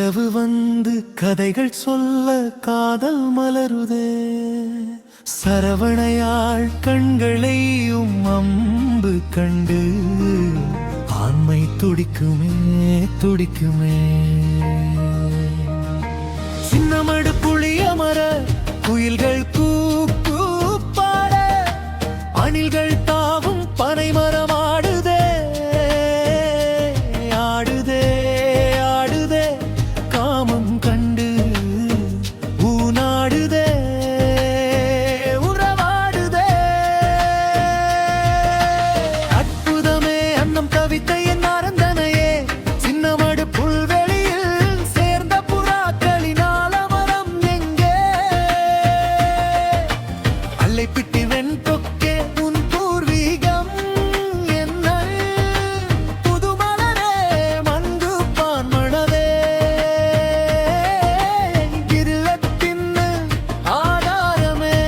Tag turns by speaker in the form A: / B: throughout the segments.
A: நிலவு வந்து கதைகள் சொல்ல காதல் மலருதே. சரவணையாள் கண்களையும் அம்பு கண்டு ஆண்மை துடிக்குமே துடிக்குமே. சின்னமடு புளியமர குயில்கள் கூக்கு பாட அணில்கள் தாவும் பனைமரம் ஆடுதே ஆடுதே ஆடுதே. காமம் கண்டு ஊனாடுதே உறவாடுதே. அற்புதமே அன்னம் கவிதை என் ஆரந்தனையே. சின்னமடு புல்வெளியில் சேர்ந்த புறாக்களின் ஆலமரம் எங்கே. அல்லைப்பிட்டி வெண்பொக்கே உன் பூர்வீகம் என்னை. புதுமலரே மங்கு பான்மணவே கிருளத்தின் ஆதாரமே.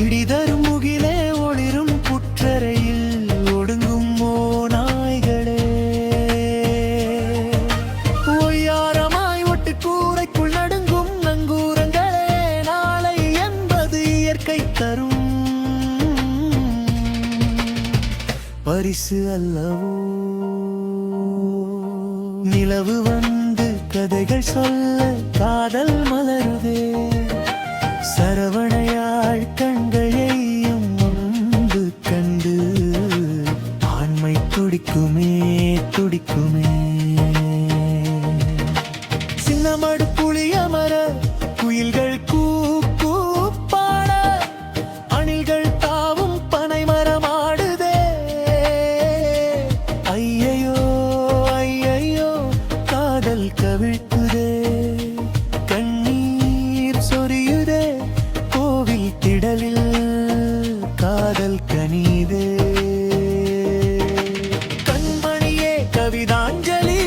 A: இடிதரும் முகிலே ஒளிரும் புற்றரையில் ஒடுங்கும் நாய்களே. ஒய்யாரமாய் ஒட்டு கூரைக்குள் நடுங்கும் நங்கூரங்களே. நாளை என்பது இயற்கை தரும் பரிசு அல்லவோ. நிலவு வந்து கதைகள் சொல்ல காதல் மலருதே. சரவணையாள் கண்களையும் அம்பு கண்டு ஆண்மை துடிக்குமே துடிக்குமே. சின்னமடு புளியமர குயில்கள் கூக்கு பாட அணில்கள் தாவும் பனைமரம் ஆடுதே. ஐயையோ ஐயையோ காதல் கவிழ்க்குதே. கண்ணீர் சொரியுதே கோவில் திடலில் காதல் கனிதே. கண்மணியே கவிதாஞ்சலி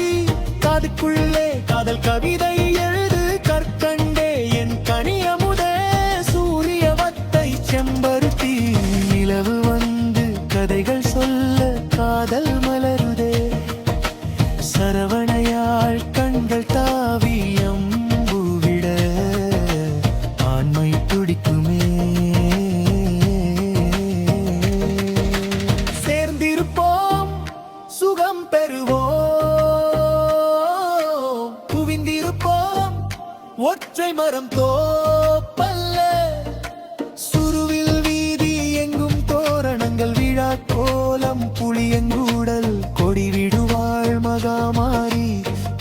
A: காதுக்குள்ளே காதல் கவிதை எழுது. கற்கண்டே என் கனியமுதே சூரியவத்தை செம்பருத்தி. நிலவு வந்து கதைகள் சொல்ல காதல் மலருதே. சரவணையாள் கண்கள் தாவி அம்பு விட ஆண்மை துடிக்குமே. சேர்ந்திருப்போம் சுகம் பெறுவோம். குவிந்திருப்போம் ஒற்றை மரம் தோப்பல்ல. சுருவில் வீதி எங்கும் தோரணங்கள் விழா கோலம் புளியங்கூடல் கொடி விடுவாள் மகாமாரி.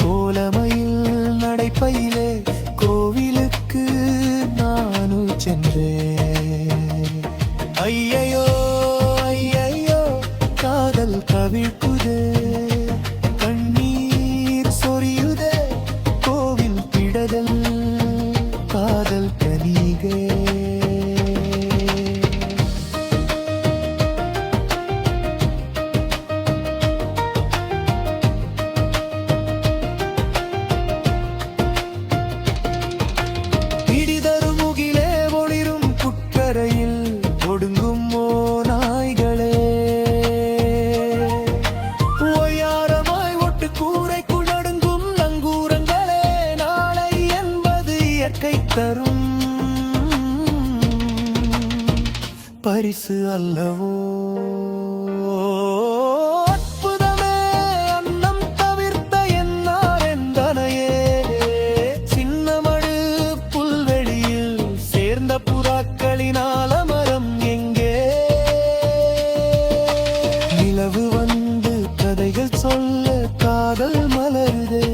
A: கோலமையில் நடைப்பையிலே கோவிலுக்கு நானு சென்றேன். ஐயையோ ஐயையோ காதல் கவிழ்க்குதே. கண்ணீர் சொரியுதே கோவில் திடதல் காதல் கனிகே. இடிதரும் முகிலே ஒளிரும் புற்றரையில் ஒடுங்கும் நாய்களே. ஒய்யாரமாய் ஒட்டு கூரைக்குள் நடுங்கும் நங்கூரங்களே. நாளை என்பது இயற்கை தரும் பரிசு அல்லவோ. அற்புதமே அன்னம் தவிர்த்த என்னார் என்றனையே. சின்னமடு புல்வெளியில் சேர்ந்த புறாக்களின் ஆலமரம் எங்கே. நிலவு வந்து கதைகள் சொல்ல காதல் மலருதே.